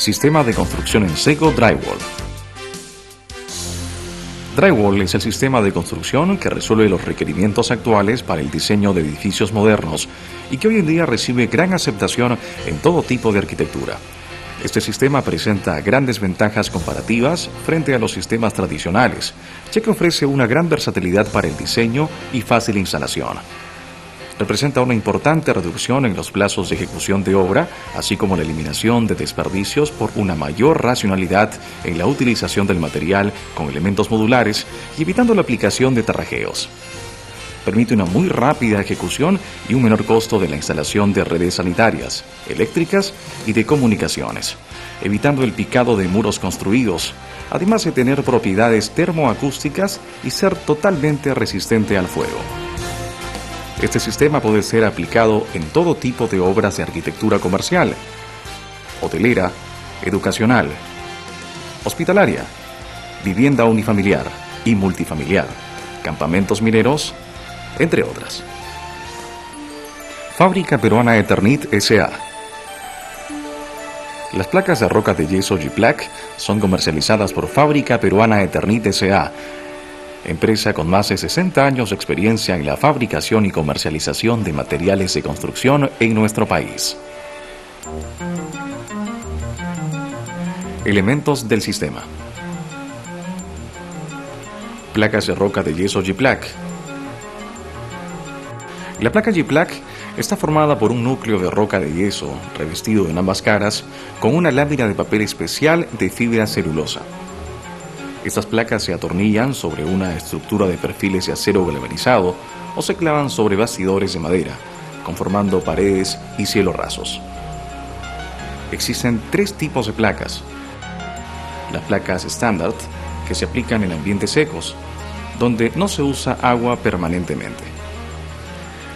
Sistema de construcción en seco Drywall. Drywall es el sistema de construcción que resuelve los requerimientos actuales para el diseño de edificios modernos y que hoy en día recibe gran aceptación en todo tipo de arquitectura. Este sistema presenta grandes ventajas comparativas frente a los sistemas tradicionales, ya que ofrece una gran versatilidad para el diseño y fácil instalación. Representa una importante reducción en los plazos de ejecución de obra, así como la eliminación de desperdicios por una mayor racionalidad en la utilización del material con elementos modulares y evitando la aplicación de tarrajeos. Permite una muy rápida ejecución y un menor costo de la instalación de redes sanitarias, eléctricas y de comunicaciones, evitando el picado de muros construidos, además de tener propiedades termoacústicas y ser totalmente resistente al fuego. Este sistema puede ser aplicado en todo tipo de obras de arquitectura comercial, hotelera, educacional, hospitalaria, vivienda unifamiliar y multifamiliar, campamentos mineros, entre otras. Fábrica Peruana Eternit S.A. Las placas de roca de yeso G-Plaque son comercializadas por Fábrica Peruana Eternit S.A., empresa con más de 60 años de experiencia en la fabricación y comercialización de materiales de construcción en nuestro país. Elementos del sistema. Placas de roca de yeso G-Plaque. La placa G-Plaque está formada por un núcleo de roca de yeso revestido en ambas caras con una lámina de papel especial de fibra celulosa. Estas placas se atornillan sobre una estructura de perfiles de acero galvanizado o se clavan sobre bastidores de madera, conformando paredes y cielos rasos. Existen tres tipos de placas. Las placas estándar, que se aplican en ambientes secos, donde no se usa agua permanentemente.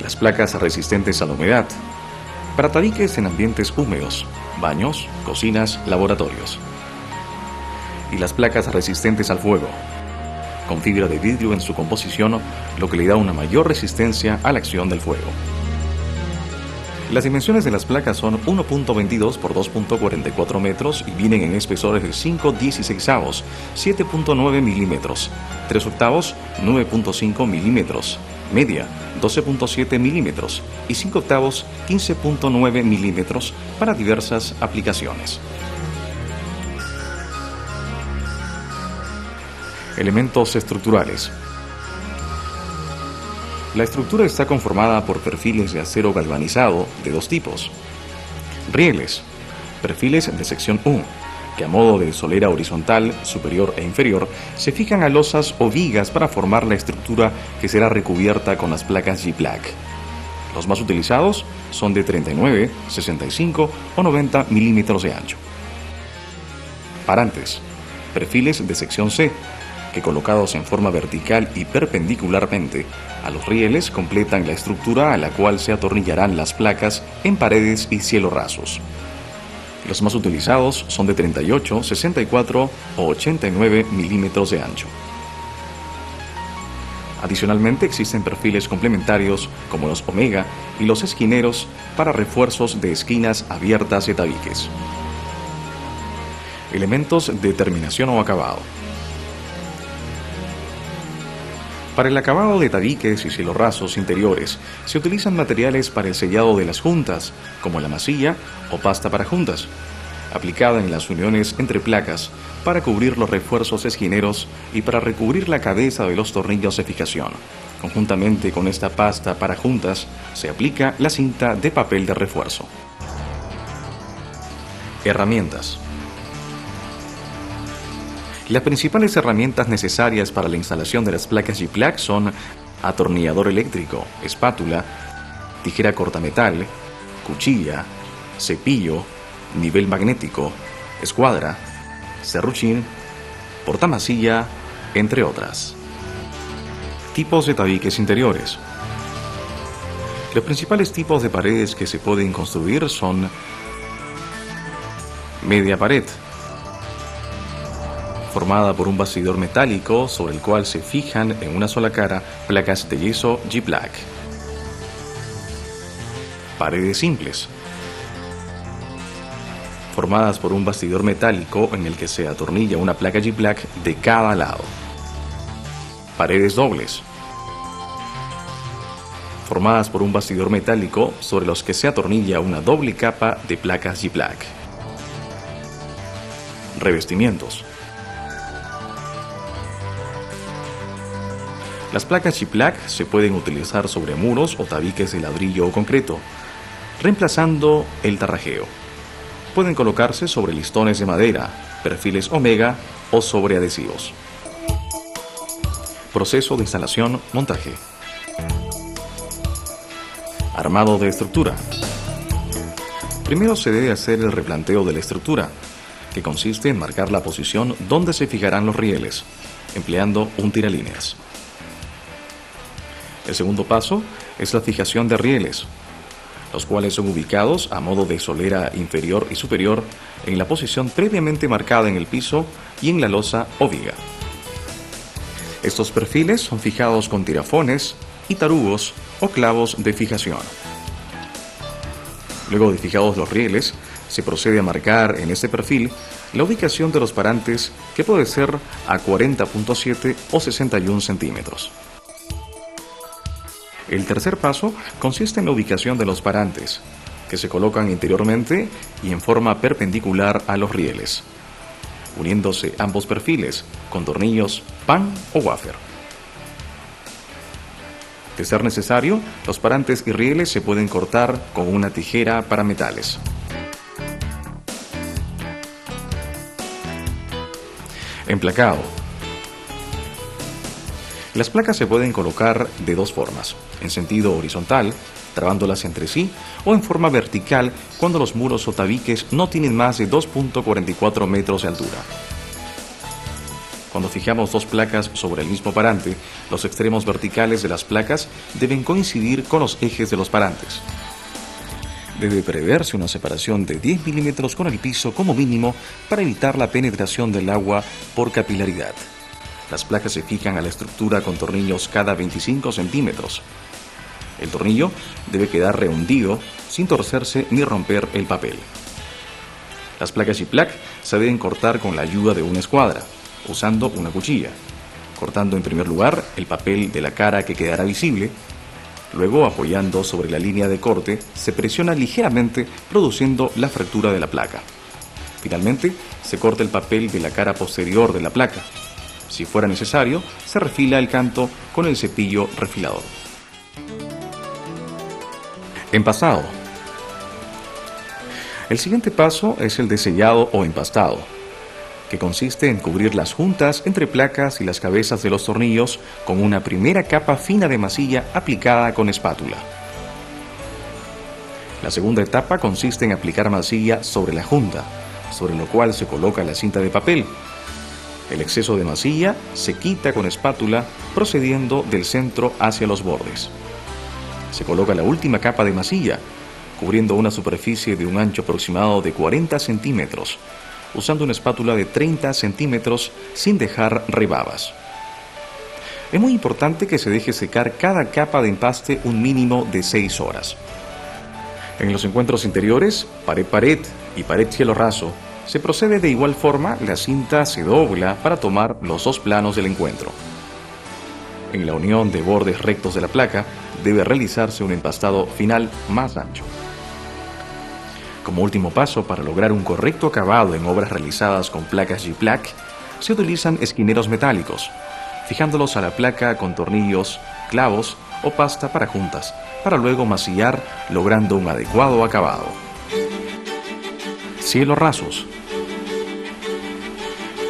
Las placas resistentes a la humedad, para tabiques en ambientes húmedos, baños, cocinas, laboratorios. Y las placas resistentes al fuego, con fibra de vidrio en su composición, lo que le da una mayor resistencia a la acción del fuego. Las dimensiones de las placas son 1.22 por 2.44 metros y vienen en espesores de 5/16, 7.9 milímetros, 3/8, 9.5 milímetros, media, 12.7 milímetros y 5/8, 15.9 milímetros para diversas aplicaciones. Elementos estructurales. La estructura está conformada por perfiles de acero galvanizado de dos tipos. Rieles, perfiles de sección 1, que a modo de solera horizontal, superior e inferior, se fijan a losas o vigas para formar la estructura que será recubierta con las placas G-Plaque. Los más utilizados son de 39, 65 o 90 milímetros de ancho. Parantes, perfiles de sección C, que colocados en forma vertical y perpendicularmente a los rieles completan la estructura a la cual se atornillarán las placas en paredes y cielos rasos. Los más utilizados son de 38, 64 o 89 milímetros de ancho. Adicionalmente existen perfiles complementarios como los omega y los esquineros para refuerzos de esquinas abiertas de tabiques. Elementos de terminación o acabado. Para el acabado de tabiques y cielos rasos interiores se utilizan materiales para el sellado de las juntas, como la masilla o pasta para juntas, aplicada en las uniones entre placas para cubrir los refuerzos esquineros y para recubrir la cabeza de los tornillos de fijación. Conjuntamente con esta pasta para juntas se aplica la cinta de papel de refuerzo. Herramientas. Las principales herramientas necesarias para la instalación de las placas G-Plaque son atornillador eléctrico, espátula, tijera cortametal, cuchilla, cepillo, nivel magnético, escuadra, serruchín, portamasilla, entre otras. Tipos de tabiques interiores. Los principales tipos de paredes que se pueden construir son media pared, formada por un bastidor metálico sobre el cual se fijan en una sola cara placas de yeso G-Plaque. Paredes simples. formadas por un bastidor metálico en el que se atornilla una placa G-Plack de cada lado. Paredes dobles, formadas por un bastidor metálico sobre los que se atornilla una doble capa de placas G-Plack. Revestimientos. Las placas G-Plack se pueden utilizar sobre muros o tabiques de ladrillo o concreto, reemplazando el tarrajeo. Pueden colocarse sobre listones de madera, perfiles omega o sobre adhesivos. Proceso de instalación, montaje. Armado de estructura. Primero se debe hacer el replanteo de la estructura, que consiste en marcar la posición donde se fijarán los rieles, empleando un tiralíneas. El segundo paso es la fijación de rieles, los cuales son ubicados a modo de solera inferior y superior en la posición previamente marcada en el piso y en la losa o viga. Estos perfiles son fijados con tirafones y tarugos o clavos de fijación. Luego de fijados los rieles, se procede a marcar en este perfil la ubicación de los parantes, que puede ser a 40.7 o 61 centímetros. El tercer paso consiste en la ubicación de los parantes, que se colocan interiormente y en forma perpendicular a los rieles, uniéndose ambos perfiles con tornillos pan o wafer. De ser necesario, los parantes y rieles se pueden cortar con una tijera para metales. Emplacado. Las placas se pueden colocar de dos formas: en sentido horizontal, trabándolas entre sí, o en forma vertical cuando los muros o tabiques no tienen más de 2.44 metros de altura. Cuando fijamos dos placas sobre el mismo parante, los extremos verticales de las placas deben coincidir con los ejes de los parantes. Debe preverse una separación de 10 milímetros con el piso como mínimo para evitar la penetración del agua por capilaridad. Las placas se fijan a la estructura con tornillos cada 25 centímetros. El tornillo debe quedar rehundido sin torcerse ni romper el papel. Las placas G-Plack se deben cortar con la ayuda de una escuadra, usando una cuchilla, cortando en primer lugar el papel de la cara que quedará visible. Luego, apoyando sobre la línea de corte, se presiona ligeramente, produciendo la fractura de la placa. Finalmente, se corta el papel de la cara posterior de la placa. Si fuera necesario, se refila el canto con el cepillo refilador. Empastado. El siguiente paso es el de sellado o empastado, que consiste en cubrir las juntas entre placas y las cabezas de los tornillos con una primera capa fina de masilla aplicada con espátula. La segunda etapa consiste en aplicar masilla sobre la junta, sobre lo cual se coloca la cinta de papel. El exceso de masilla se quita con espátula procediendo del centro hacia los bordes. Se coloca la última capa de masilla, cubriendo una superficie de un ancho aproximado de 40 centímetros, usando una espátula de 30 centímetros sin dejar rebabas. Es muy importante que se deje secar cada capa de empaste un mínimo de 6 horas. En los encuentros interiores, pared-pared y pared-cielo raso, se procede de igual forma. La cinta se dobla para tomar los dos planos del encuentro. En la unión de bordes rectos de la placa, debe realizarse un empastado final más ancho. Como último paso, para lograr un correcto acabado en obras realizadas con placas G-Plack, se utilizan esquineros metálicos, fijándolos a la placa con tornillos, clavos o pasta para juntas, para luego masillar, logrando un adecuado acabado. Cielos rasos.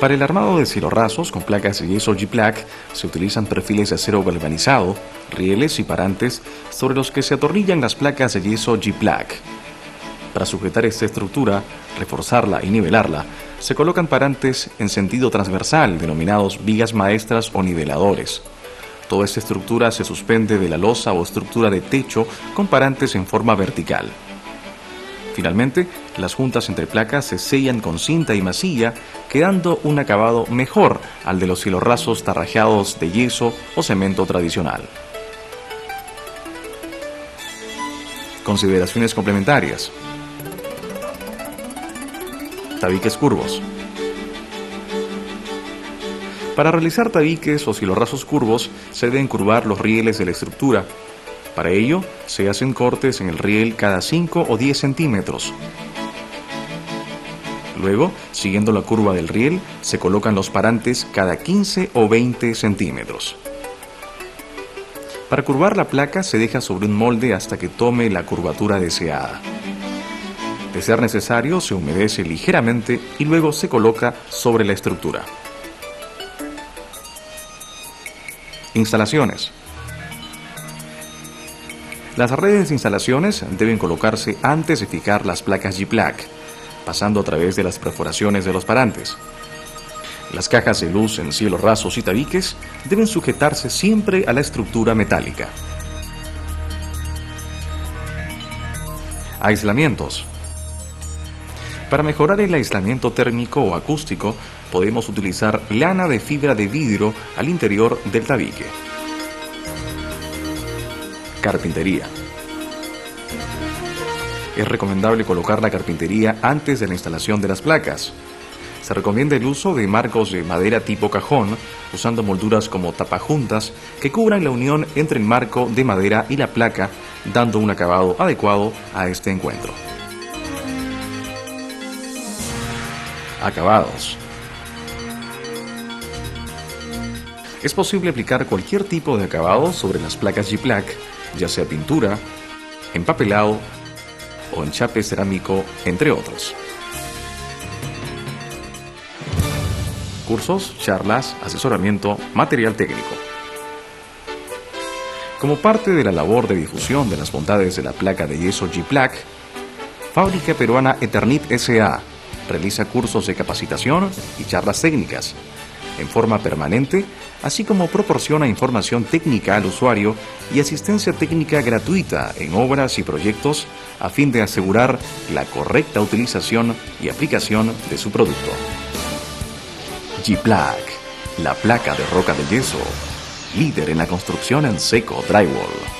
Para el armado de cielos rasos con placas de yeso G-Plack se utilizan perfiles de acero galvanizado, rieles y parantes sobre los que se atornillan las placas de yeso G-Plack. Para sujetar esta estructura, reforzarla y nivelarla, se colocan parantes en sentido transversal, denominados vigas maestras o niveladores. Toda esta estructura se suspende de la losa o estructura de techo con parantes en forma vertical. Finalmente, las juntas entre placas se sellan con cinta y masilla, quedando un acabado mejor al de los cielos rasos tarrajeados de yeso o cemento tradicional. Consideraciones complementarias. Tabiques curvos. Para realizar tabiques o cielorrasos curvos, se deben curvar los rieles de la estructura. Para ello, se hacen cortes en el riel cada 5 o 10 centímetros. Luego, siguiendo la curva del riel, se colocan los parantes cada 15 o 20 centímetros. Para curvar la placa se deja sobre un molde hasta que tome la curvatura deseada. De ser necesario, se humedece ligeramente y luego se coloca sobre la estructura. Instalaciones. Las redes de instalaciones deben colocarse antes de fijar las placas G-Plaque, pasando a través de las perforaciones de los parantes. Las cajas de luz en cielos rasos y tabiques deben sujetarse siempre a la estructura metálica. Aislamientos. Para mejorar el aislamiento térmico o acústico, podemos utilizar lana de fibra de vidrio al interior del tabique. Carpintería. Es recomendable colocar la carpintería antes de la instalación de las placas. Se recomienda el uso de marcos de madera tipo cajón, usando molduras como tapajuntas que cubran la unión entre el marco de madera y la placa, dando un acabado adecuado a este encuentro. Acabados. Es posible aplicar cualquier tipo de acabado sobre las placas G-Plaque, ya sea pintura, empapelado o enchape cerámico, entre otros. Cursos, charlas, asesoramiento, material técnico. Como parte de la labor de difusión de las bondades de la placa de yeso G-Plaque, Fábrica Peruana Eternit S.A. realiza cursos de capacitación y charlas técnicas en forma permanente, así como proporciona información técnica al usuario y asistencia técnica gratuita en obras y proyectos a fin de asegurar la correcta utilización y aplicación de su producto. G-Plaque, la placa de roca de yeso, líder en la construcción en seco drywall.